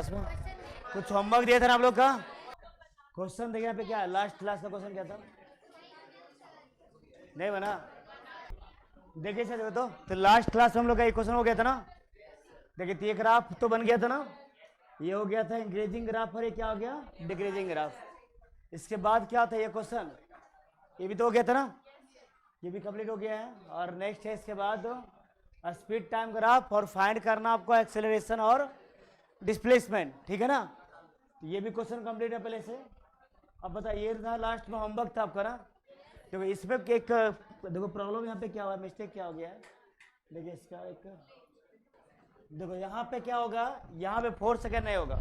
में कुछ होमवर्क दिया था ना आप लोग का। क्वेश्चन देखिए यहाँ पे क्या है, लास्ट क्लास का क्वेश्चन क्या था, नहीं बना। देखिए सर तो लास्ट क्लास में हम लोग का एक क्वेश्चन हो गया था ना। देखिए ये ग्राफ तो बन गया था ना, ये हो गया था इंक्रीजिंग ग्राफ और ये क्या हो गया डिक्रीजिंग ग्राफ। इसके बाद क्या था ये क्वेश्चन, ये भी तो हो गया था ना, ये भी कंप्लीट हो गया है। और नेक्स्ट है इसके बाद स्पीड टाइम ग्राफ और फाइंड करना आपको एक्सेलरेशन और डिस्प्लेसमेंट, ठीक है ना। ये भी क्वेश्चन कंप्लीट है पहले से। अब बताइए ये था लास्ट में होमवर्क था आपका ना। देखो इसमें एक देखो प्रॉब्लम यहाँ पे क्या हुआ, मिस्टेक क्या हो गया है। देखिए इसका एक देखो यहाँ पे क्या होगा, यहाँ पे 4 सेकेंड नहीं होगा,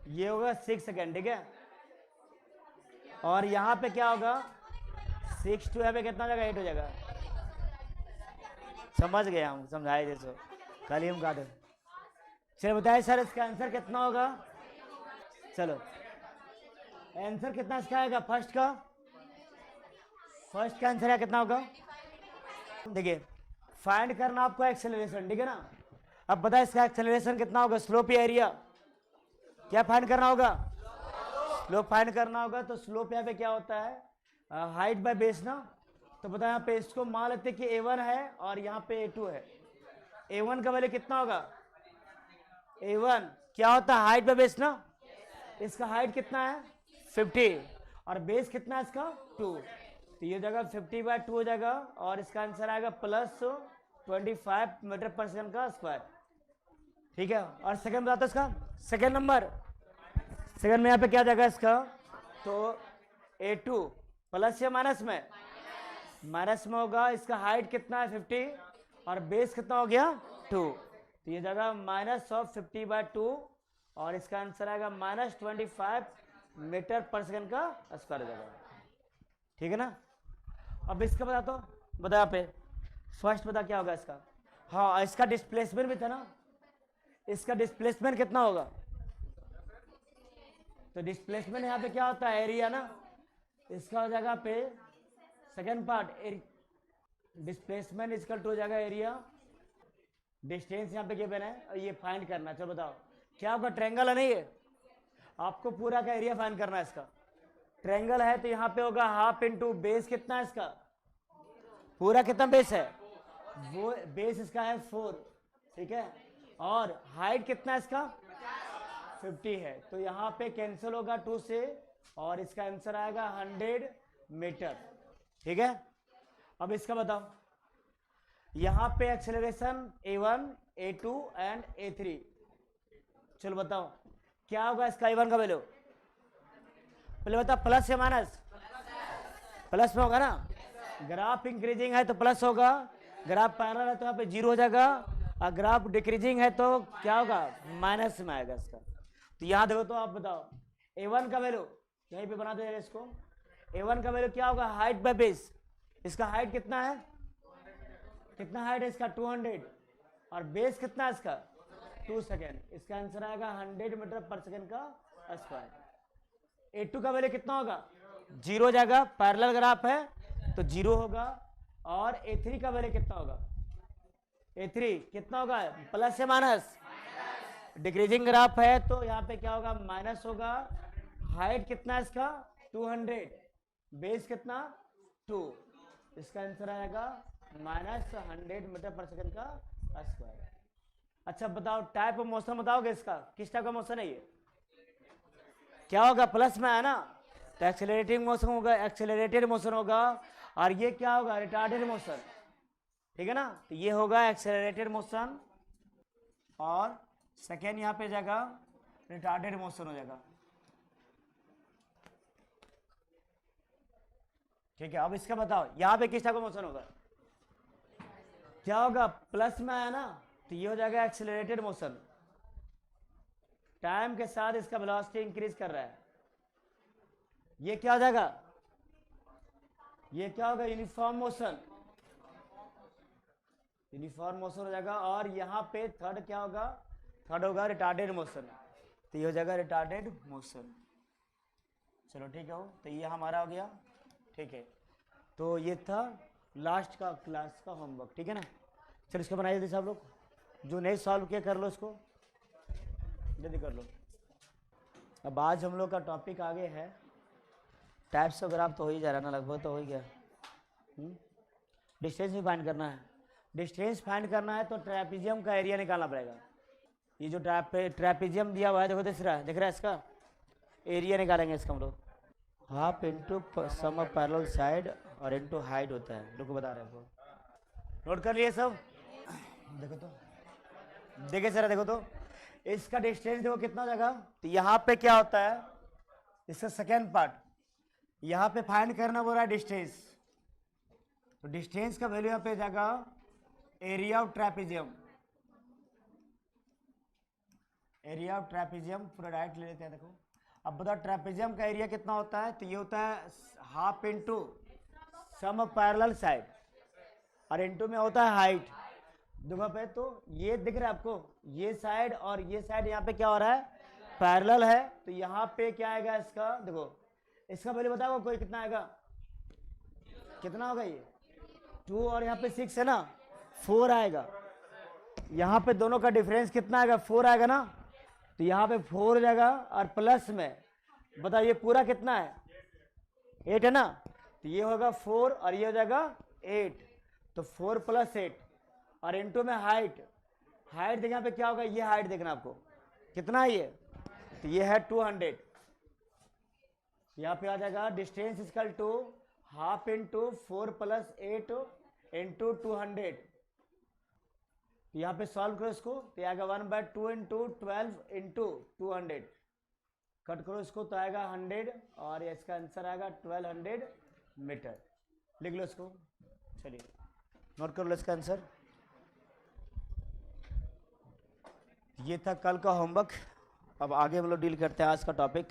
ये होगा 6 सेकेंड, ठीक है। और यहाँ पे क्या होगा 6 टू पे कितना हो जाएगा 8 हो जाएगा। समझ गए हम, समझाए जैसे कल ही हम गा दे। चलो बताइए सर इसका आंसर कितना होगा। चलो आंसर कितना इसका आएगा, फर्स्ट का आंसर है कितना होगा। देखिए फाइंड करना आपको एक्सेलरेशन, ठीक है ना। अब बताए इसका एक्सेलरेशन कितना होगा, स्लोप या एरिया, क्या फाइंड करना होगा, स्लोप फाइंड करना होगा। तो स्लोप यहाँ पे क्या होता है हाइट बाय बेस ना। तो बताए यहाँ पे इसको मान लेते कि A1 है और यहाँ पे A2 है। A1 का वैल्यू कितना होगा, A1 क्या होता है हाइट बाय बेस ना, इसका हाइट कितना है 50 और बेस कितना है इसका 2, तो ये जगह 50/2 हो जाएगा और इसका आंसर आएगा +25 मीटर पर सेकंड का स्क्वायर, ठीक है। और सेकंड बताता इसका सेकंड नंबर, सेकंड में यहाँ पे क्या जाएगा इसका, तो A2 प्लस या माइनस में, माइनस में होगा। इसका हाइट कितना है 50 और बेस कितना हो गया 2, तो ये जगह -50/2 और इसका आंसर आएगा -25 मीटर पर सेकंड का स्क्वायर जगह, ठीक है ना। अब इसका बता तो बता यहाँ पे फर्स्ट बता क्या होगा इसका। हाँ इसका डिस्प्लेसमेंट भी था ना, इसका डिस्प्लेसमेंट कितना होगा, तो डिस्प्लेसमेंट यहाँ पे क्या होता है एरिया ना, इसका हो जाएगा पे second part displacement equal to हो जाएगा एरिया, डिस्टेंस यहाँ पे गिवन है और ये फाइंड करना। चलो बताओ क्या होगा, ट्रायंगल है नहीं है, आपको पूरा का एरिया फाइंड करना है इसका। ट्रायंगल है तो यहाँ पे होगा हाफ इंटू बेस कितना है इसका, पूरा कितना बेस है, वो बेस इसका है 4, ठीक है। और हाइट कितना है इसका 50 है, तो यहाँ पे कैंसिल होगा 2 से और इसका आंसर आएगा 100 मीटर, ठीक है। अब इसका बताओ यहाँ पे acceleration A1 A2 and A3, चलो बताओ क्या होगा इसका A1 का वैल्यू, पहले बता प्लस या माइनस, प्लस में होगा ना, ग्राफ इंक्रीजिंग है तो प्लस होगा, ग्राफ पैरेलल है तो यहाँ पे 0 हो जाएगा और ग्राफ डिक्रीजिंग है तो क्या होगा माइनस में आएगा इसका। तो यहाँ देखो तो आप बताओ A1 का वैल्यू यहीं पे बना दो इसको, A1 का वैल्यू क्या होगा हाइट बाय बेस, इसका हाइट कितना है, कितना हाइट है इसका 200 और बेस कितना है इसका 2 सेकेंड, इसका आंसर आएगा 100 मीटर पर सेकेंड का स्क्वायर। A2 का वैल्यू कितना होगा 0 हो जाएगा, पैरेलल ग्राफ है तो 0 होगा। और A3 का वैल्यू कितना होगा, A3 कितना होगा प्लस या माइनस, डिक्रीजिंग ग्राफ है तो यहाँ पे क्या होगा माइनस होगा। हाइट कितना है इसका 200, बेस कितना 2, इसका आंसर आएगा -100 मीटर पर सेकंड का स्क्वायर। अच्छा बताओ टाइप ऑफ मोशन बताओगे इसका, किस टाइप का मोशन है ये, क्या होगा प्लस में है ना, तो एक्सेलरेटिंग मोशन होगा, एक्सेलरेटेड मोशन होगा। और ये क्या होगा रिटार्डेड मोशन, ठीक है ना। तो ये होगा एक्सेलरेटेड मोशन और सेकेंड यहाँ पे जाएगा रिटार्डेड मोशन हो जाएगा, ठीक है। अब इसका बताओ यहाँ पे किस टाइप का मोशन होगा, क्या होगा प्लस में है ना, तो ये हो जाएगा एक्सेलरेटेड मोशन, टाइम के साथ इसका वेलोसिटी इंक्रीज कर रहा है। ये क्या हो जाएगा, ये क्या होगा यूनिफॉर्म मोशन, यूनिफॉर्म मोशन हो जाएगा। और यहाँ पे थर्ड क्या होगा, थर्ड होगा रिटार्डेड मोशन, तो ये हो जाएगा रिटार्डेड मोशन। चलो ठीक है, तो ये हमारा हो गया, ठीक है। तो ये था लास्ट का क्लास का होमवर्क, ठीक है ना। चलो इसको बनाइए जैसे आप लोग, जो नहीं सॉल्व किया कर लो इसको। जल्दी कर लो। अब आज हम लोग का टॉपिक आगे है टाइप्स ऑफ ग्राफ, तो हो ही जा रहा ना लगभग, तो हो ही गया। डिस्टेंस भी फाइंड करना है। डिस्टेंस फाइंड करना है तो ट्रेपेजियम का एरिया निकालना पड़ेगा। ये जो ट्रेपेजियम दिया हुआ है देखो, दिख रहा है इसका एरिया निकालेंगे इसका हम लोग। Half into sum of parallel side और इंटू हाइट होता है। रुको बता रहे हैं, नोट कर लिए सब। देखो तो, देखे सर, देखो तो इसका डिस्टेंस देखो कितना जगह। तो यहाँ पे क्या होता है, इसका सेकेंड पार्ट यहाँ पे फाइंड करना बोल रहा है डिस्टेंस। तो डिस्टेंस का वैल्यू यहाँ पे जगह area of trapezium. Area of trapezium पूरा डायरेक्ट ले लेते हैं। देखो अब बताओ ट्रेपेजियम का एरिया कितना होता है। तो ये होता है half into sum of parallel side और इंटू में होता है हाइट। देखो पे तो ये दिख रहा है आपको, ये साइड और ये साइड यहाँ पे क्या हो रहा है, पैरेलल है। तो यहाँ पे क्या आएगा इसका, देखो इसका वैल्यू बताओ कोई कितना आएगा, कितना होगा ये 2 और यहाँ पे 6 है ना, 4 आएगा। यहाँ पे दोनों का डिफरेंस कितना आएगा, 4 आएगा ना। तो यहाँ पे 4 हो जाएगा और प्लस में बताओ ये पूरा कितना है, 8 है ना। तो ये होगा 4 और ये हो जाएगा 8। तो 4 + 8 और इंटू में हाइट। हाइट देखना पे क्या होगा, ये हाइट देखना आपको कितना है ये, तो ये है 200। यहाँ पे आ जाएगा distance equal to half into 4 + 8 into 200। यहाँ पे सॉल्व करो इसको, तो आएगा 1/2 इंटू 12 इंटू 200। कट करो इसको तो आएगा 100 और इसका आंसर आएगा 1200 मीटर। लिख लो इसको, चलिए नोट कर लो इसका आंसर। ये था कल का होमवर्क। अब आगे हम लोग डील करते हैं आज का टॉपिक।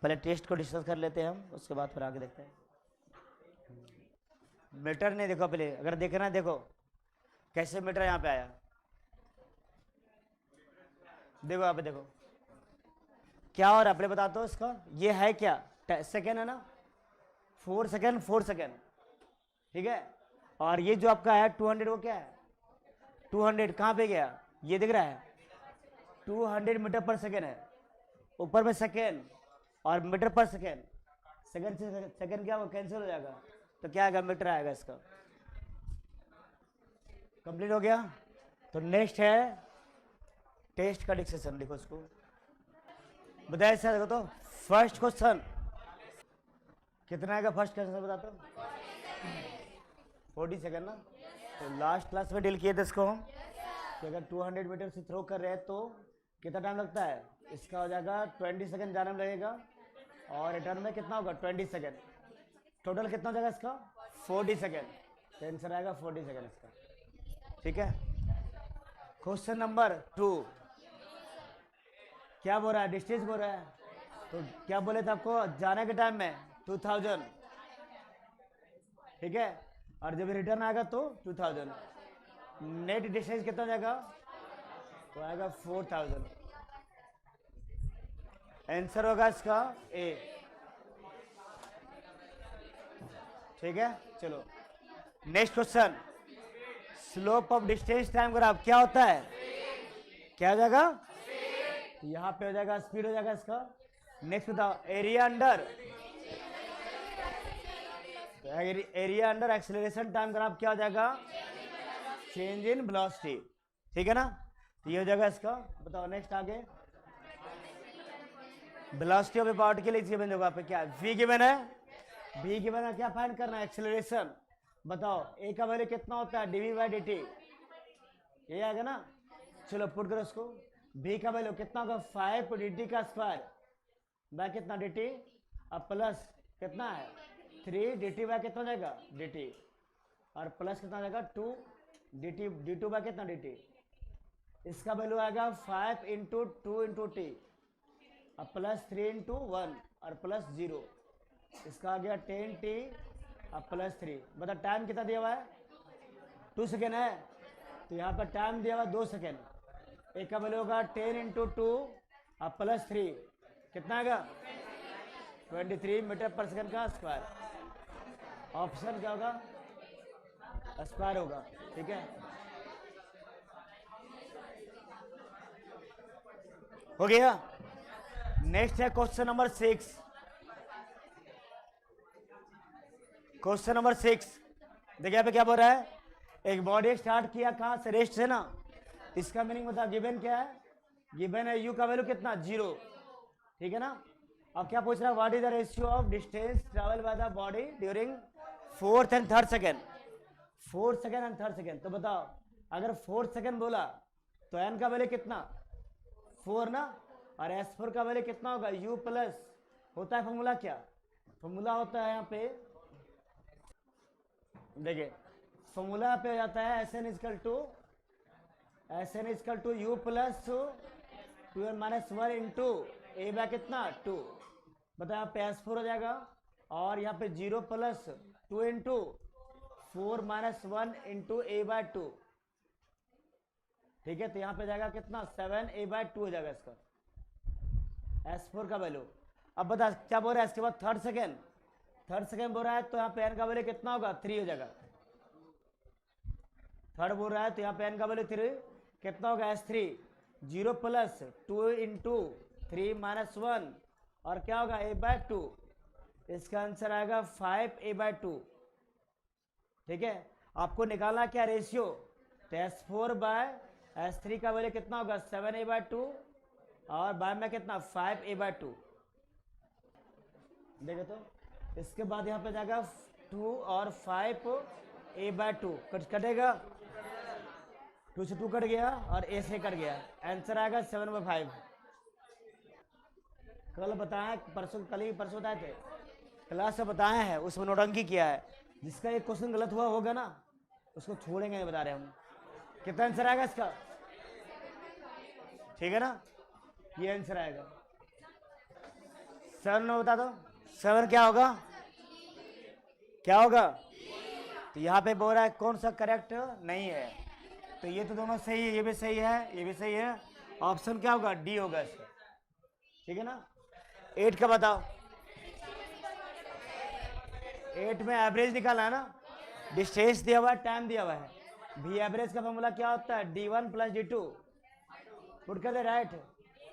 पहले टेस्ट को डिस्कस कर लेते हैं हम, उसके बाद फिर आगे देखते हैं। मीटर नहीं देखो पहले, अगर देखना है देखो कैसे मीटर यहाँ पे आया। देखो यहाँ पे देखो क्या हो रहा है, पहले बताता हूँ इसका। ये है क्या, सेकेंड है ना, 4 सेकेंड 4 सेकेंड, ठीक है। और ये जो आपका है 200, वो क्या है 200, कहाँ पे गया, ये दिख रहा है 200 मीटर पर सेकेंड है। ऊपर में सेकेंड और मीटर पर सेकेंड, सेकेंड से सेकेंड क्या वो कैंसिल हो जाएगा, तो क्या आएगा, मीटर आएगा इसका। कंप्लीट हो गया। तो नेक्स्ट है टेस्ट का डिस्कशन। लिखो इसको, बताइए सर। देखो तो फर्स्ट क्वेश्चन कितना आएगा, फर्स्ट क्वेश्चन बताता हूँ 40 सेकेंड ना। तो लास्ट क्लास में डील किए थे इसको हम कि अगर 200 मीटर से थ्रो कर रहे हैं तो कितना टाइम लगता है, इसका हो जाएगा 20 सेकेंड जाने में लगेगा और रिटर्न में कितना होगा 20 सेकेंड। टोटल कितना हो जाएगा इसका 40 सेकेंड। तो आंसर आएगा 40 सेकेंड इसका, ठीक है। क्वेश्चन नंबर 2 क्या बोल रहा है, डिस्टेंस बोल रहा है। तो क्या बोले थे आपको, जाने के टाइम में 2000, ठीक है, और जब रिटर्न आएगा तो 2000। नेट डिस्टेंस कितना हो जाएगा, तो आएगा 4000। आंसर होगा इसका ए, ठीक है। चलो next question, slope of distance time graph क्या होता है, क्या हो जाएगा, यहाँ पे हो जाएगा स्पीड हो जाएगा इसका। नेक्स्ट बताओ area under, area under acceleration time graph क्या हो जाएगा, चेंज इन वेलोसिटी, ठीक है ना। तो ये हो जाएगा इसका। बताओ नेक्स्ट आगे, velocity of A particle is given, होगा पे क्या v गिवन है, v गिवन है, क्या फाइंड करना है, एक्सेलरेशन। बताओ a का वैल्यू कितना होता है, dv/dt, ये आएगा ना। चलो पुट करो इसको, v का वैल्यू कितना होगा 5 dt का स्क्वायर बाय कितना dt, अब प्लस कितना है 3 dt बाय कितना हो जाएगा dt, और प्लस कितना हो जाएगा 2 dt d2 बाय कितना dt। इसका वैल्यू आएगा 5 इंटू 2 इंटू टी, अब प्लस 3 इंटू 1 और प्लस 0। इसका आ गया 10t अब प्लस 3। बता टाइम कितना दिया हुआ है 2 सेकेंड है, तो यहाँ पर टाइम दिया हुआ 2 सेकेंड। एक का वैल्यू होगा 10 इंटू 2 अब प्लस 3, कितना आएगा 23 मीटर पर सेकेंड का स्क्वायर। ऑप्शन क्या होगा, स्क्वायर होगा, ठीक है। हो गया। नेक्स्ट है क्वेश्चन नंबर 6। क्वेश्चन नंबर 6 देखिए यहाँ पे क्या बोल रहा है, एक बॉडी स्टार्ट किया कहाँ से, रेस्ट से ना। इसका मीनिंग बता, गिवन क्या है, गिवन है यू का वैल्यू कितना, 0, ठीक है ना। अब क्या पूछ रहा है, what is the ratio of distance travel by the body during 4th and 3rd second, 4th second and 3rd second. तो बताओ अगर 4th सेकेंड बोला तो एन का वैल्यू कितना, 4 ना, और S4 का वैल्यू कितना होगा, u प्लस, होता है फॉर्मूला क्या, फॉर्मूला होता है यहाँ पे, देखिए फॉर्मूला पे हो जाता है S n equal to u plus 2n minus 1 into a by कितना 2। बताओ यहाँ पे S4 हो जाएगा, और यहाँ पे 0 plus 2 into 4 minus 1 into a bye 2, ठीक है। तो यहाँ पे जाएगा कितना, 7a बाय 2 हो जाएगा इसका S4 का वैल्यू। अब बता क्या बोल रहा है, इसके बाद 3rd सेकेंड बोल रहा है, तो यहाँ पे n का वैल्यू कितना होगा, 3 हो जाएगा। 3rd बोल रहा है तो यहाँ पे n का वैल्यू 3 कितना होगा, S3, 0 प्लस 2 इंटू 3 माइनस 1, और क्या होगा a बाय 2, इसका आंसर आएगा 5a बाय 2, ठीक है। आपको निकालना क्या, रेशियो, तो S4 बाय S3 का वैल्यू कितना होगा, 7a बाय 2, और बाय में कितना, 5a बाय 2, देखो तो। इसके बाद यहाँ पे जाएगा 2 और 5a बाय 2 कटेगा, 2 से 2 कट गया और a से कट गया, आंसर आएगा 7/5। कल बताया, कल ही परसों बताए थे, क्लास में बताए हैं, उसमें नोटंकी किया है। जिसका एक क्वेश्चन गलत हुआ होगा ना, उसको छोड़ेंगे नहीं, बता रहे हम। कितना आंसर आएगा इसका, ठीक है ना, ये आंसर आएगा। 7 में बता दो, 7 क्या होगा, क्या होगा, तो यहाँ पे बोल रहा है कौन सा करेक्ट नहीं है, तो ये तो दोनों सही है, ये भी सही है, ये भी सही है, ऑप्शन क्या होगा, डी होगा इसका, ठीक है ना। 8 का बताओ, 8 में एवरेज निकालना है ना, डिस्टेंस दिया हुआ है, टाइम दिया हुआ है, भी एवरेज का फॉर्मूला क्या होता है, d1 प्लस d2, पुट कर दे राइट।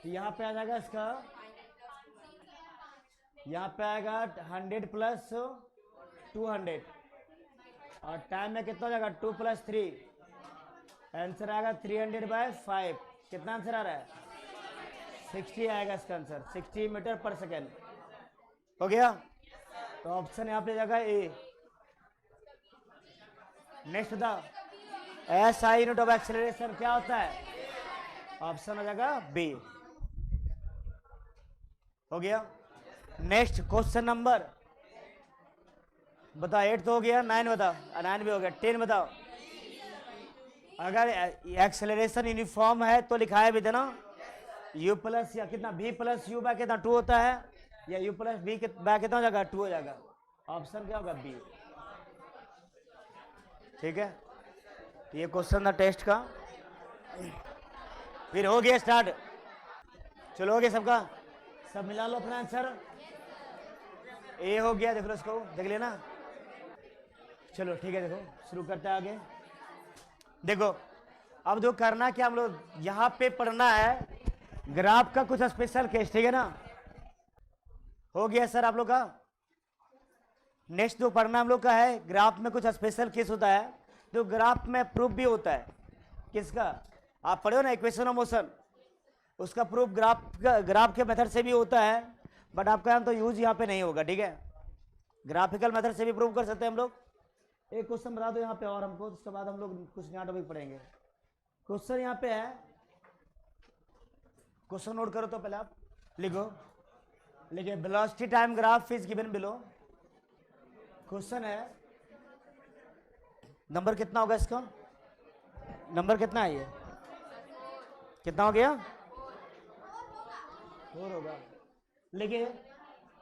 तो यहाँ पे आ जाएगा इसका, यहाँ पे आएगा 100 प्लस 200, और टाइम में कितना हो जाएगा, 2 प्लस 3, आंसर आएगा 300 बाय 5, कितना आंसर आ रहा है, 60 आएगा इसका आंसर, 60 मीटर पर सेकेंड, हो गया। तो ऑप्शन यहाँ पे जाएगा ए। नेक्स्ट बताओ, SI यूनिट ऑफ एक्सेलरेशन क्या होता है, ऑप्शन हो जाएगा बी, हो गया। नेक्स्ट क्वेश्चन नंबर बताओ, 8 तो हो गया, 9 बताओ, 9 भी हो गया, 10 बताओ। अगर एक्सेलरेशन यूनिफॉर्म है तो लिखाया भी देना, u प्लस या कितना v प्लस u बाय कितना 2 होता है, या u प्लस v बाय कितना हो जाएगा, 2 हो जाएगा, ऑप्शन क्या होगा, बी, ठीक है। ये क्वेश्चन था टेस्ट का, फिर हो गया स्टार्ट, चलो हो गया सबका, सब मिला लो अपना आंसर, ए हो गया, देख लो इसको, देख लेना, चलो ठीक है, देखो शुरू करते हैं आगे। देखो अब जो करना क्या, हम लोग यहाँ पे पढ़ना है ग्राफ का कुछ स्पेशल केस, ठीक है ना, हो गया सर आप लोग का। नेक्स्ट जो पढ़ना हम लोग का है, ग्राफ में कुछ स्पेशल केस होता है, तो ग्राफ में प्रूफ भी होता है, किसका, आप पढ़े हो ना इक्वेशन ऑफ मोशन, उसका प्रूफ ग्राफ के मेथड से भी होता है, बट आपका यहाँ तो यूज यहाँ पे नहीं होगा, ठीक है। ग्राफिकल मेथड से भी प्रूव कर सकते हैं हम लोग। एक क्वेश्चन बता दो यहाँ पे और हमको, उसके बाद हम लोग कुछ नया टॉपिक पढ़ेंगे। क्वेश्चन यहाँ पे है, क्वेश्चन नोट करो तो पहले आप लिखो, लिखिए velocity time graph is given below. Question है, नंबर कितना होगा इसका, नंबर कितना है ये, कितना हो गया, 4 होगा। लिखिए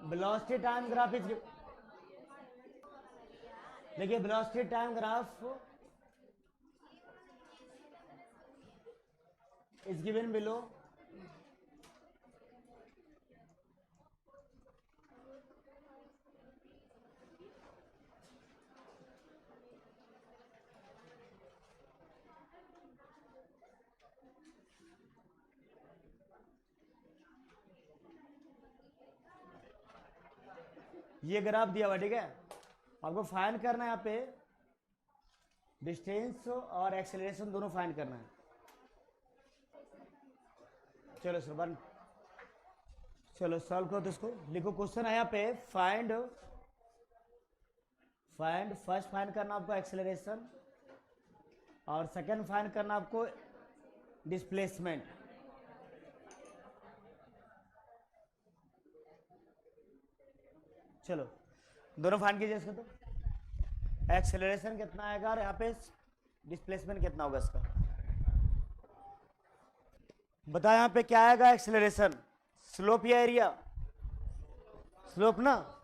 वेलोसिटी टाइम ग्राफ इज, देखिए velocity time graph is given below. ये ग्राफ दिया हुआ, ठीक है। आपको फाइंड करना है यहाँ पे डिस्टेंस और एक्सेलरेशन दोनों फाइंड करना है। चलो सर वन, चलो सॉल्व करो तो इसको लिखो। क्वेश्चन है यहाँ पे फाइंड फर्स्ट फाइंड करना आपको एक्सेलरेशन और सेकंड फाइंड करना आपको डिस्प्लेसमेंट। चलो दोनों फाइंड कीजिए इसका। तो एक्सेलरेशन कितना आएगा और यहाँ पे डिस्प्लेसमेंट कितना होगा इसका बताओ। यहाँ पे क्या आएगा एक्सेलरेशन, स्लोप या एरिया? स्लोप ना।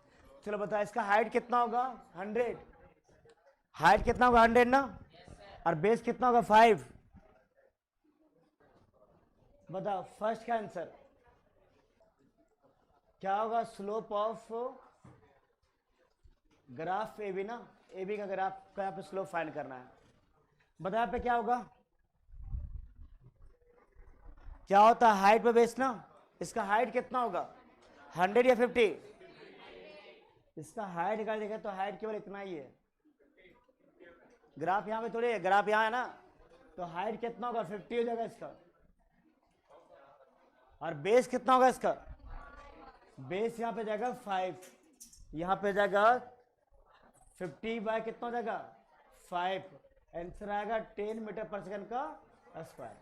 चलो बताओ इसका हाइट कितना होगा 100, हाइट कितना होगा 100 ना, और बेस कितना होगा 5। बताओ फर्स्ट का आंसर क्या होगा? Slope of graph A B ना, ए बी का ग्राफ का यहाँ पे स्लोप फाइंड करना है। बताओ यहाँ पे क्या होगा, क्या होता है हाइट पे बेस ना। इसका हाइट कितना होगा 100 या 50? इसका हाइट निकाल देगा तो हाइट केवल इतना ही है। ग्राफ यहाँ पे थोड़ी है, ग्राफ यहाँ है ना, तो हाइट कितना होगा 50 हो जाएगा इसका। और बेस कितना होगा इसका? बेस यहाँ पे जाएगा 5, यहाँ पे जाएगा 50 बाय कितना हो जाएगा 5। आंसर आएगा 10 मीटर पर सेकंड का स्क्वायर।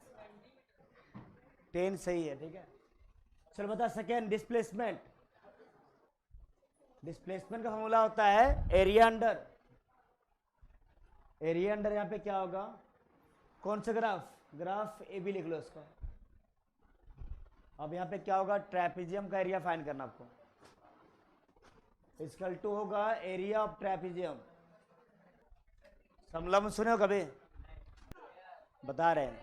10 सही है, ठीक है। चलो बता सेकेंड डिस्प्लेसमेंट। डिस्प्लेसमेंट का फॉर्मूला होता है एरिया अंडर, एरिया अंडर यहाँ पे क्या होगा, कौन सा ग्राफ, ग्राफ ए बी लिख लो इसका। अब यहाँ पे क्या होगा, ट्रेपेजियम का एरिया फाइंड करना आपको। इक्वल टू होगा एरिया ऑफ ट्रेपेजियम। समलंब सुने हो कभी? बता रहे हैं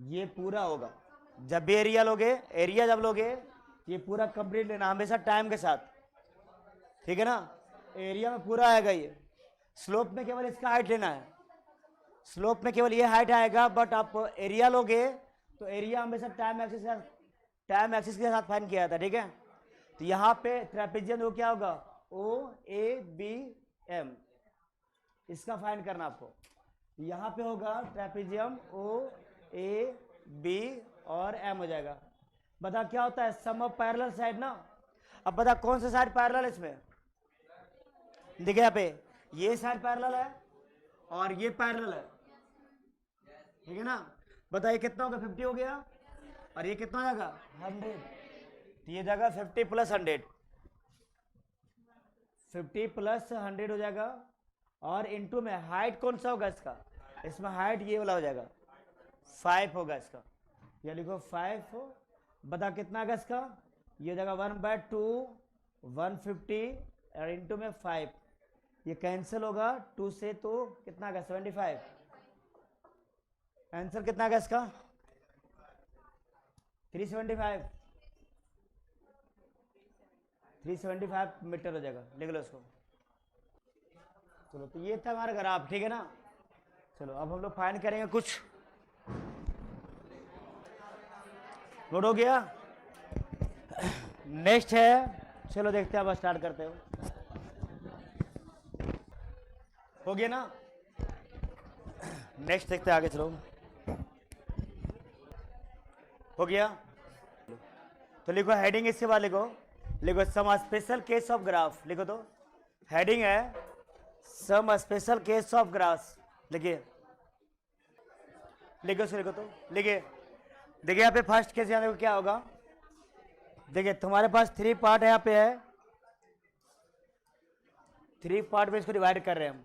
ये पूरा होगा। जब भी एरिया लोगे, एरिया जब लोगे ये पूरा कंप्लीट लेना हमेशा टाइम के साथ, ठीक है ना। एरिया में पूरा आएगा ये, स्लोप में केवल इसका हाइट लेना है। स्लोप में केवल ये हाइट आएगा, बट आप एरिया लोगे तो एरिया हमेशा टाइम एक्सिस के साथ फाइंड किया जाता है, ठीक है। तो यहाँ पे ट्रेपेजियम वो क्या होगा, ओ ए बी एम, इसका फाइंड करना आपको। यहाँ पे होगा ट्रेपेजियम ओ ए बी और एम हो जाएगा। बता क्या होता है, सम ऑफ पैरेलल साइड ना। अब बता कौन सा साइड पैरेलल है इसमें, देखिए यहाँ पे ये साइड पैरेलल है और ये पैरेलल है, ठीक है ना। बताइए कितना होगा, 50 हो गया, और ये कितना हो जाएगा 100, तो ये जाएगा 50 प्लस 100, 50 प्लस 100 हो जाएगा। और इनटू में हाइट कौन सा होगा इसका, इसमें हाइट ये वाला हो जाएगा 5 होगा इसका, ये लिखो 5 हो। बता कितना आएगा इसका, ये हो जाएगा 1/2 150 और इनटू में 5, ये कैंसिल होगा 2 से, तो कितना आएगा 75। आंसर कितना आएगा इसका 375 मीटर हो जाएगा, लिख लो इसको। चलो तो ये था हमारा ग्राफ, ठीक है ना। चलो अब हम लोग फाइंड करेंगे कुछ, नोट हो गया। नेक्स्ट है, चलो देखते हैं, अब स्टार्ट करते हो गया ना। नेक्स्ट देखते हैं, आगे चलो। हो गया तो लिखो हेडिंग, इसके बाद लिखो some special case of graph. लिखो तो हेडिंग है some special case of graph, लिखिए लिखो तो लिखिए। देखिए यहाँ पे फर्स्ट केस, यहाँ देखो क्या होगा। देखिए तुम्हारे पास 3 पार्ट है, यहाँ पे है 3 पार्ट में इसको डिवाइड कर रहे हैं हम।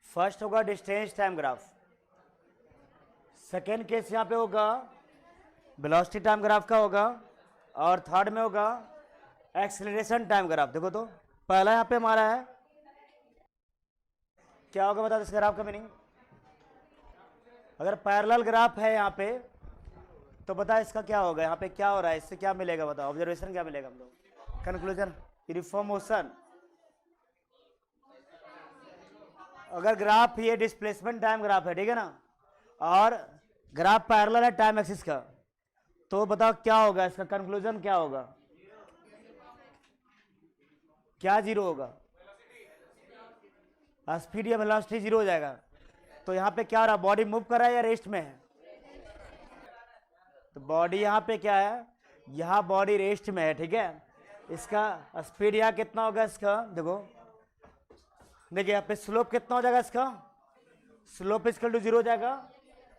फर्स्ट होगा distance time graph, second case यहाँ पे होगा वेलोसिटी टाइम ग्राफ का होगा, और थर्ड में होगा एक्सेलरेशन टाइम ग्राफ। देखो तो पहला यहाँ पे हमारा है, क्या होगा बता दो इस ग्राफ का मीनिंग। अगर पैरेलल ग्राफ है यहाँ पे तो बता इसका क्या होगा, यहाँ पे क्या हो रहा है, इससे क्या मिलेगा बताओ, ऑब्जर्वेशन क्या मिलेगा हम लोग, कंक्लूजन, यूनिफॉर्म मोशन। अगर ग्राफ ये डिस्प्लेसमेंट टाइम ग्राफ है, ठीक है ना, और ग्राफ पैरेलल है टाइम एक्सिस का, तो बताओ क्या होगा इसका कंक्लूजन क्या होगा, क्या जीरो होगा? स्पीड या वेलोसिटी जीरो हो जाएगा। तो यहाँ पे क्या हो रहा है, बॉडी मूव कर रहा है या रेस्ट में है? तो बॉडी यहाँ पे क्या है, यहाँ बॉडी रेस्ट में है, ठीक है। इसका स्पीड यहाँ कितना होगा इसका, देखो देखिए यहाँ पे स्लोप कितना हो जाएगा इसका, स्लोप इक्वल टू जीरो हो जाएगा।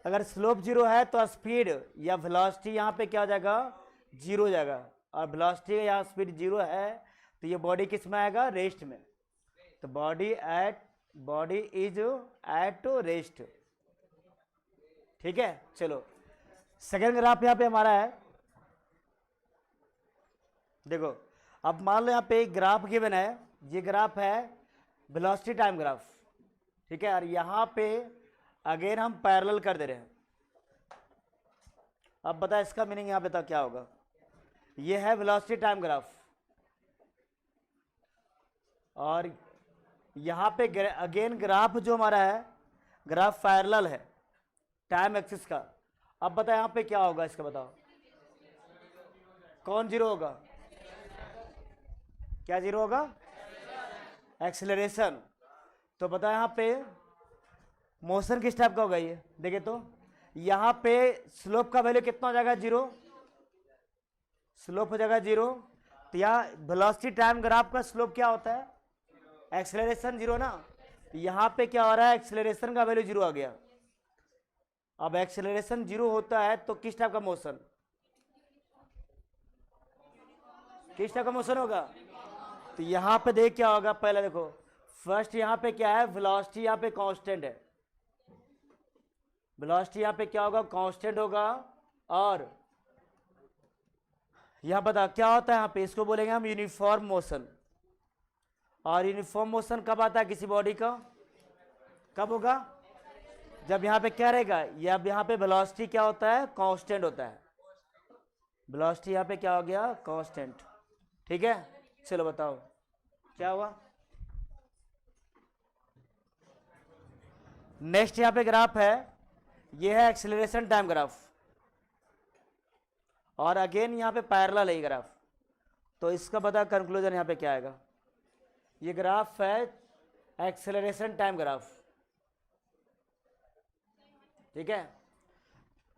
अगर स्लोप जीरो है तो स्पीड या वेलोसिटी यहाँ पे क्या हो जाएगा, जीरो हो जाएगा। और वेलोसिटी या स्पीड जीरो है तो ये बॉडी किस में आएगा, रेस्ट में। तो बॉडी इज एट रेस्ट, ठीक है। चलो सेकेंड ग्राफ यहाँ पे हमारा है, देखो अब मान लो यहाँ पे एक ग्राफ गिवन है, ये ग्राफ है वेलोसिटी टाइम ग्राफ, ठीक है। और यहाँ पे अगेन हम पैरेलल कर दे रहे हैं। अब बता इसका मीनिंग यहाँ पे तक क्या होगा, ये है वेलोसिटी टाइम ग्राफ और यहाँ पे अगेन ग्राफ जो हमारा है, ग्राफ पैरेलल है टाइम एक्सिस का। अब बता यहाँ पे क्या होगा इसका, बताओ कौन जीरो होगा, क्या जीरो होगा, एक्सेलरेशन। तो बता यहाँ पे मोशन किस टाइप का होगा, ये देखिए तो यहाँ पे स्लोप का वैल्यू कितना हो जाएगा, जीरो, स्लोप हो जाएगा जीरो। तो यहाँ वेलोसिटी टाइम ग्राफ का स्लोप क्या होता है, एक्सेलरेशन जीरो ना। यहाँ पे क्या हो रहा है, एक्सेलरेशन का वैल्यू जीरो आ गया। अब एक्सेलरेशन जीरो होता है तो किस टाइप का मोशन, किस टाइप का मोशन होगा। तो यहाँ पे देख क्या होगा, पहले देखो फर्स्ट यहाँ पे क्या है, वेलोसिटी यहाँ पे कांस्टेंट है, वेलोसिटी यहाँ पे क्या होगा, कांस्टेंट होगा। और यहाँ बता क्या होता है, यहाँ पे इसको बोलेंगे हम यूनिफॉर्म मोशन। और यूनिफॉर्म मोशन कब आता है किसी बॉडी का, कब होगा, जब यहाँ पे क्या रहेगा, या यहाँ पे वेलोसिटी क्या होता है, कांस्टेंट होता है। वेलोसिटी यहाँ पे क्या हो गया, कांस्टेंट, ठीक है। चलो बताओ क्या हुआ। नेक्स्ट यहाँ पे ग्राफ है, ये है एक्सेलरेशन टाइम ग्राफ और अगेन यहाँ पे पैरेलल है ये ग्राफ। तो इसका बता कंक्लूजन यहाँ पे क्या आएगा, ये ग्राफ है एक्सेलरेशन टाइम ग्राफ, ठीक है,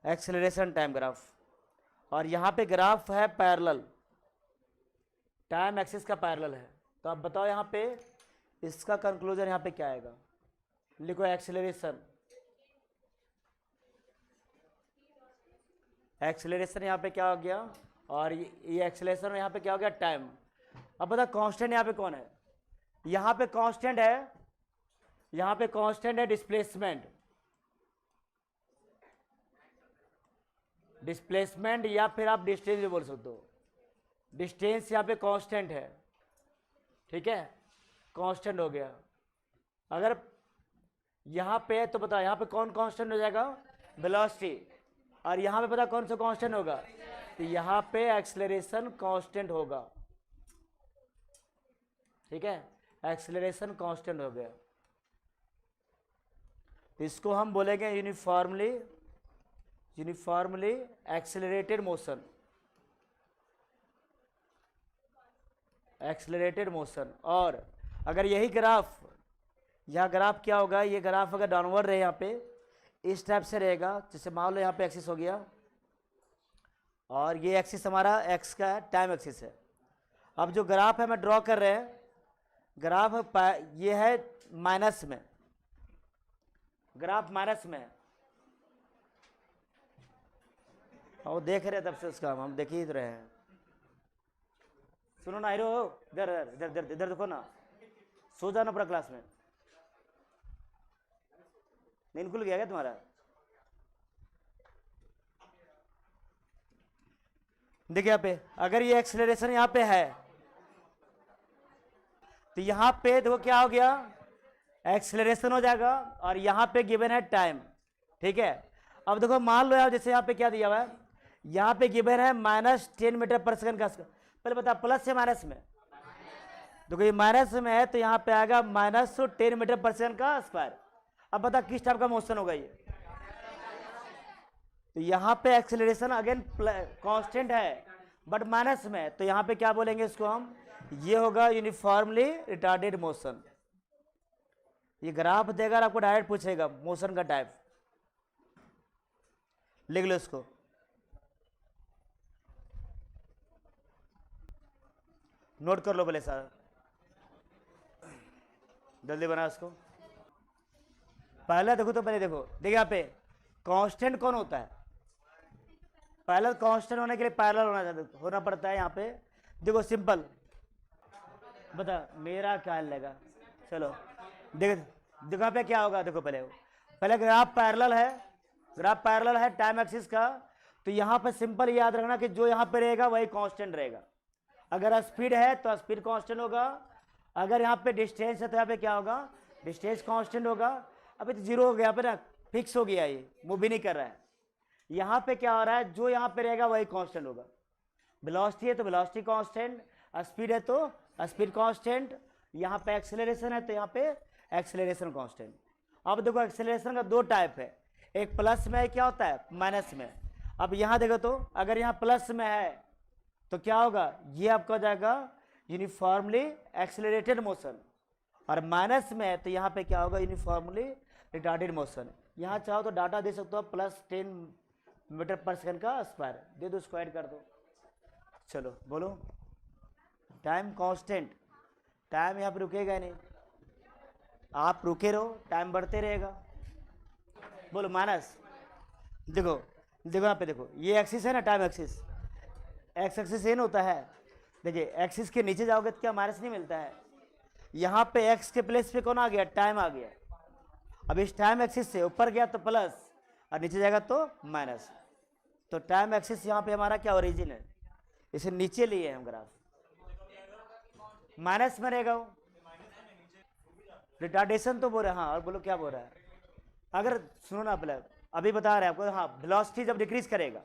एक्सेलरेशन टाइम ग्राफ। और यहाँ पे ग्राफ है पैरेलल, टाइम एक्सिस का पैरेलल है। तो अब बताओ यहाँ पे इसका कंक्लूजन यहाँ पे क्या आएगा, लिखो एक्सेलरेशन, एक्सेलरेशन यहाँ पे क्या हो गया, और ये एक्सेलरेशन यहाँ पे क्या हो गया, टाइम। अब बता कांस्टेंट यहाँ पे कौन है, यहाँ पे कांस्टेंट है, यहाँ पे कांस्टेंट है डिस्प्लेसमेंट, डिस्प्लेसमेंट या फिर आप डिस्टेंस भी बोल सकते हो। डिस्टेंस यहाँ पे कांस्टेंट है, ठीक है, कांस्टेंट हो गया। अगर यहाँ पे तो बता यहाँ पे कौन कांस्टेंट हो जाएगा, वेलोसिटी। और यहाँ पे पता कौन सा कांस्टेंट होगा, तो यहाँ पे एक्सेलरेशन कांस्टेंट होगा, ठीक है, एक्सेलरेशन कांस्टेंट हो गया। इसको हम बोलेंगे uniformly accelerated motion, accelerated motion. और अगर यही ग्राफ, यह ग्राफ क्या होगा, ये ग्राफ अगर डाउनवर्ड रहे यहाँ पे इस टाइप से रहेगा, जैसे मान लो यहाँ पे एक्सिस हो गया और ये एक्सिस हमारा एक्स का टाइम एक्सिस है। अब जो ग्राफ है मैं ड्रॉ कर रहे हैं, ग्राफ ये है माइनस में, ग्राफ माइनस में, और देख रहे तब से उसका हम देख ही रहे हैं। सुनो ना हीरो, इधर इधर इधर इधर देखो ना, सो जाना पूरा क्लास में, नींद खुल गया क्या तुम्हारा। देखिए यहाँ पे अगर ये एक्सेलरेशन यहाँ पे है तो यहाँ पे देखो क्या हो गया, एक्सेलरेशन हो जाएगा और यहाँ पे गिवन है टाइम, ठीक है। अब देखो मान लो यार जैसे यहाँ पे क्या दिया हुआ है, यहाँ पे गिवन है -10 मीटर पर सेकंड का, पहले बता प्लस या माइनस में, देखो ये माइनस में है तो यहाँ पे आएगा -10 मीटर पर सेकंड का स्क्वायर। अब बता किस टाइप का मोशन होगा ये, तो यहाँ पे एक्सेलरेशन अगेन कांस्टेंट है बट माइनस में, तो यहाँ पे क्या बोलेंगे इसको हम ये होगा यूनिफॉर्मली रिटार्डेड मोशन। ये ग्राफ देगा और आपको डायरेक्ट पूछेगा मोशन का टाइप, लिख लो इसको। नोट कर लो पहले सारा, जल्दी बना इसको। पहला देखो तो पहले देखो, देखिए यहाँ पे कांस्टेंट कौन होता है? पहला कांस्टेंट होने के लिए पैरेलल होना पड़ता है। यहाँ पे देखो सिंपल, बता मेरा क्या लेगा। चलो देखो यहाँ पे क्या होगा, देखो पहले ग्राफ पैरेलल है, ग्राफ पैरेलल है टाइम एक्सिस का, तो यहाँ पे सिंपल याद रखना कि जो यहाँ पे रहेगा वही कांस्टेंट रहेगा। अगर स्पीड है तो स्पीड कांस्टेंट होगा, अगर यहाँ पे डिस्टेंस है तो यहाँ पे क्या होगा, डिस्टेंस कांस्टेंट होगा। अभी तो जीरो हो गया, यहाँ पे ना फिक्स हो गया, ये मूव भी नहीं कर रहा है। यहाँ पे क्या हो रहा है, जो यहाँ पे रहेगा वही कांस्टेंट होगा। वेलोसिटी है तो वेलोसिटी कांस्टेंट, स्पीड है तो स्पीड कांस्टेंट, यहाँ पे एक्सेलरेशन है तो यहाँ पे एक्सेलरेशन कांस्टेंट। अब देखो एक्सेलरेशन का दो टाइप है, एक प्लस में है, क्या होता है माइनस में। अब यहाँ देखो तो अगर यहाँ प्लस में है तो क्या होगा, ये आपका हो जाएगा यूनिफॉर्मली एक्सेलरेटेड मोशन, और माइनस में है तो यहाँ पे क्या होगा, यूनिफॉर्मली रिटार्डेड मोशन। यहाँ चाहो तो डाटा दे सकते हो +10 मीटर पर सेकंड का स्क्वायर दे दो, स्क्वायर कर दो। चलो बोलो, टाइम कांस्टेंट, टाइम यहाँ पे रुकेगा नहीं, आप रुके रहो टाइम बढ़ते रहेगा। बोलो माइनस, देखो देखो यहाँ पे देखो, ये एक्सिस है ना टाइम एक्सिस, एक्स एक्सिस एन होता है। देखिए एक्सिस के नीचे जाओगे तो क्या माइनस नहीं मिलता है, यहाँ पे एक्स के प्लेस पे कौन आ गया, टाइम आ गया। अब इस टाइम एक्सिस से ऊपर गया तो प्लस और नीचे जाएगा तो माइनस, तो टाइम एक्सिस यहाँ पे हमारा क्या ओरिजिन है, इसे नीचे लिए हम ग्राफ, माइनस में रहेगा वो। रिटार्डेशन तो बोल रहे, हाँ और बोलो क्या बोल रहा है। अगर सुनो ना पहले, अभी बता रहे हैं आपको, हाँ वेलोसिटी जब डिक्रीज करेगा,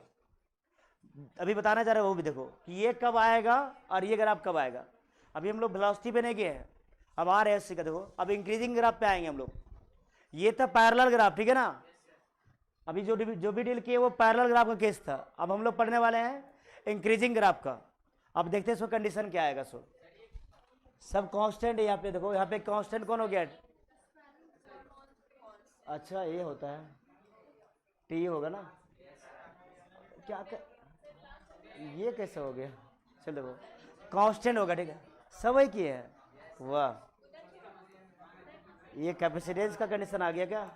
अभी बताना चाह रहे हो वो भी देखो कि ये कब आएगा और ये ग्राफ कब आएगा। अभी हम लोग वेलोसिटी पे नहीं गए हैं, अब आ रहे हैं इसका, देखो अब इंक्रीजिंग ग्राफ पे आएंगे हम लोग। ये था पैरेलल ग्राफ, ठीक है ना, अभी जो भी डील किए वो पैरेलल ग्राफ का केस था। अब हम लोग पढ़ने वाले हैं इंक्रीजिंग ग्राफ का। अब देखते हैं इसको कंडीशन क्या आएगा। सो सब कांस्टेंट है यहाँ पे, देखो यहाँ पे कांस्टेंट कौन हो गया, अच्छा ये होता है टी होगा ना, क्या ये कैसे हो गया, चलो देखो कांस्टेंट होगा, ठीक है सब वही किए है। वाह, ये कैपेसिटेंस का कंडीशन आ गया क्या।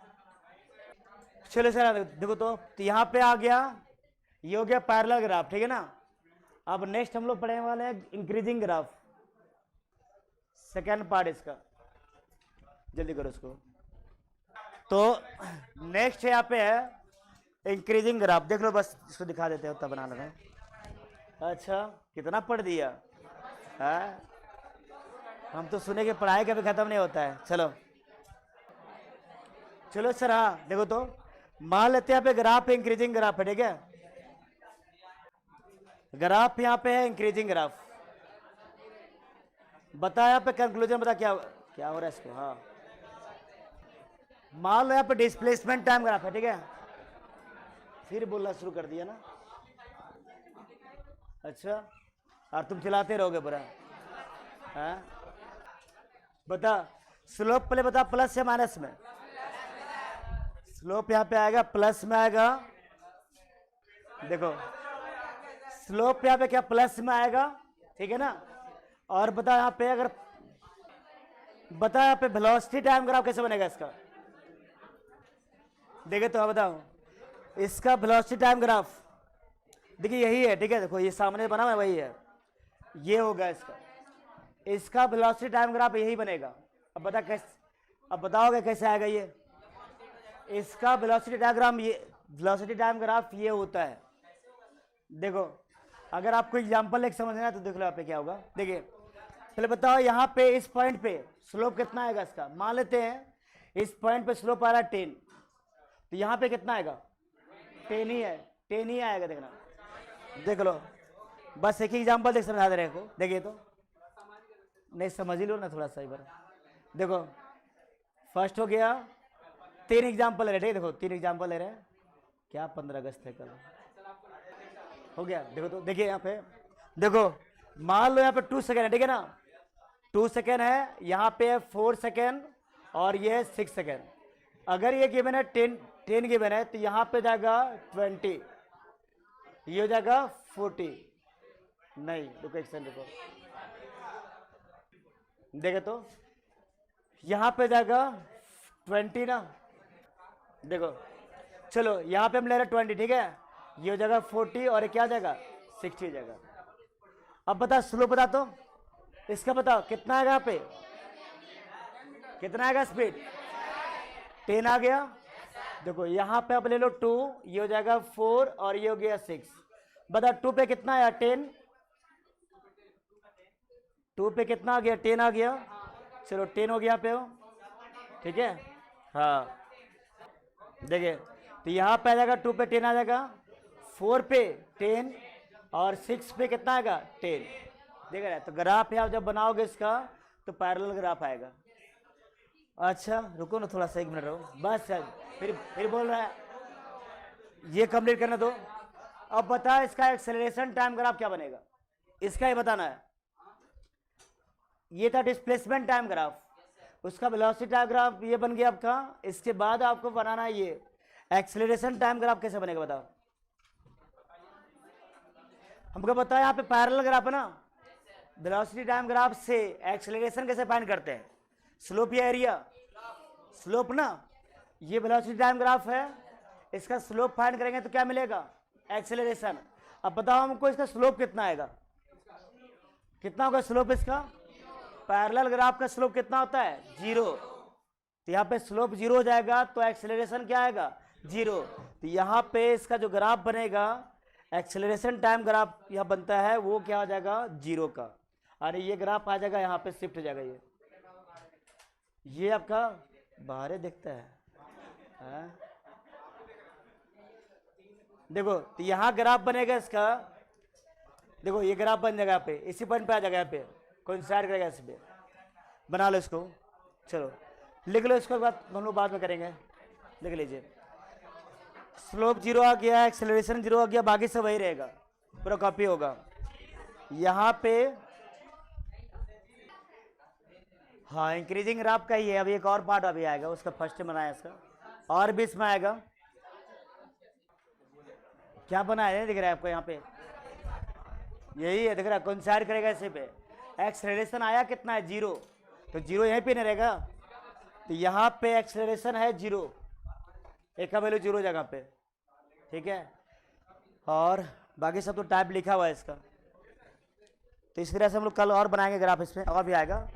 चलो सर देखो तो यहाँ पे आ गया, ये हो गया पैरेलल ग्राफ, ठीक है ना। अब नेक्स्ट हम लोग पढ़ने वाले हैं इंक्रीजिंग ग्राफ, सेकेंड पार्ट इसका, जल्दी करो इसको। तो नेक्स्ट यहाँ पे है इंक्रीजिंग ग्राफ, देख लो बस इसको दिखा देते हो तब बना लेना। अच्छा कितना पढ़ दिया है, हम तो सुने कि पढ़ाई कभी खत्म नहीं होता है। चलो चलो सर, हाँ देखो तो मान लेते हैं यहाँ पे ग्राफ है, इंक्रीजिंग ग्राफ है, ठीक है, ग्राफ यहाँ पे है इंक्रीजिंग ग्राफ। बता यहाँ पे कंक्लूजन बता क्या क्या हो रहा है इसको। हाँ मान लो यहाँ पे डिस्प्लेसमेंट टाइम ग्राफ है, ठीक है, फिर बोलना शुरू कर दिया ना, अच्छा और तुम चलाते रहोगे बुरा। हाँ बता स्लोप पहले बता, प्लस या माइनस में, स्लोप यहाँ पे आएगा प्लस में आएगा, देखो स्लोप यहाँ पे क्या प्लस में आएगा, ठीक है ना। और बता यहाँ पे अगर बता यहाँ पे वेलोसिटी टाइम ग्राफ कैसे बनेगा इसका, देखे तो बताओ इसका वेलोसिटी टाइम ग्राफ, देखिए यही है, ठीक है, देखो ये सामने बना हुआ है वही है, ये होगा इसका, इसका वेलोसिटी टाइम ग्राफ यही बनेगा। अब बता कैसे, अब बताओगे कैसे आएगा ये, इसका वेलोसिटी डायग्राम, ये वेलोसिटी टाइम ग्राफ ये होता है। देखो अगर आपको एग्जांपल एक समझना है तो देख लो यहाँ पे क्या होगा। देखिए पहले बताओ यहाँ पे इस पॉइंट पे स्लोप कितना आएगा इसका, मान लेते हैं इस पॉइंट पे स्लोप आ रहा है 10, तो यहाँ पे कितना आएगा 10 ही है, 10 ही आएगा, देखना देख लो, बस एक ही एग्जाम्पल देख समझा दे रहे को। देखिए तो नहीं समझ ही लो ना थोड़ा सा एक बार, देखो फर्स्ट हो गया, 3 एग्जाम्पल ले रहे, ठीक है, देखो 3 एग्जाम्पल ले रहे हैं, क्या 15 अगस्त है कल, हो गया। देखो तो देखिए यहाँ पे देखो मान लो यहाँ पे 2 सेकेंड है, ठीक है ना, 2 सेकेंड है, यहाँ पे है 4 सेकेंड और ये है 6 सेकेंड। अगर ये गिवन है 10 गिवन है तो यहाँ पे जाएगा 20, ये हो जाएगा 40। नहीं रुको एक सेकंड रुको, देखे तो यहाँ पे जाएगा 20 ना, देखो चलो यहाँ पे हम ले रहे 20, ठीक है, ये हो जाएगा 40 और ये क्या जाएगा 60 हो जाएगा। अब बता स्लो बता तो इसका, बताओ कितना आएगा यहाँ पे, कितना आएगा स्पीड, 10 आ गया। देखो यहाँ पे आप ले लो 2, ये हो जाएगा 4 और ये हो गया 6। बता 2 पे कितना आया 10, 2 पे कितना आ गया 10 आ गया। चलो 10 हो गया पे हो, ठीक है। हाँ देखिए तो यहाँ पे आ जाएगा 2 पे 10 आ जाएगा, 4 पे 10 और 6 पे कितना आएगा 10। देख रहे हैं तो ग्राफ आप जब बनाओगे इसका तो पैरेलल ग्राफ आएगा। अच्छा रुको ना थोड़ा सा, 1 मिनट रहो बस, फिर बोल रहा है ये कंप्लीट करना दो। अब बता इसका एक्सेलरेशन टाइम ग्राफ क्या बनेगा, इसका ही बताना है। ये था डिस्प्लेसमेंट टाइम ग्राफ, उसका वेलोसिटी टाइम ग्राफ ये बन गया आपका। इसके बाद आपको बनाना है ये एक्सेलरेशन टाइम ग्राफ कैसे बनेगा बताओ। हमको पता है यहाँ पे पैरेलल ग्राफ है ना, वेलोसिटी टाइम ग्राफ से एक्सेलरेशन कैसे फाइंड करते हैं, स्लोप या एरिया, स्लोप ना। ये वेलोसिटी टाइम ग्राफ है, इसका स्लोप फाइंड करेंगे तो क्या मिलेगा एक्सेलरेशन। अब बताओ हमको इसका स्लोप कितना आएगा, कितना होगा स्लोप इसका। पैरेलल ग्राफ का स्लोप कितना होता है 0, तो यहाँ पे स्लोप 0 हो जाएगा तो एक्सेलरेशन क्या आएगा 0। तो यहाँ पे इसका जो ग्राफ बनेगा एक्सेलरेशन टाइम ग्राफ यहाँ बनता है वो क्या हो जाएगा 0 का, अरे ये ग्राफ आ जाएगा यहाँ पे शिफ्ट हो जाएगा। ये आपका बाहर दिखता है, देखो तो यहाँ ग्राफ बनेगा इसका, देखो ये ग्राफ बन जाएगा पे, इसी पॉइंट पे आ जाएगा यहाँ पे, कोइंसाइड करेगा इस पे। बना लो इसको, चलो लिख लो, इसको बात हम लोग बाद में करेंगे। लिख लीजिए स्लोप 0 आ गया, एक्सेलरेशन 0 आ गया, बाकी सब वही रहेगा, पूरा कॉपी होगा। यहाँ पे हाँ इंक्रीजिंग ग्राफ का ही है, अभी एक और पार्ट अभी आएगा, उसका फर्स्ट बनाया इसका, और भी इसमें आएगा। क्या बनाया है दिख रहा है आपको यहाँ पे, यही है दिख रहा है, कोइंसाइड करेगा इसी पे। एक्सेलरेशन आया कितना है 0, तो 0 यहीं पे नहीं रहेगा, तो यहाँ पे एक्सेलरेशन है 0, एक का वैल्यू 0 जगह पे, ठीक है। और बाकी सब तो टाइप लिखा हुआ है इसका। तो इस तरह से हम लोग कल और बनाएंगे ग्राफ, इसमें और भी आएगा।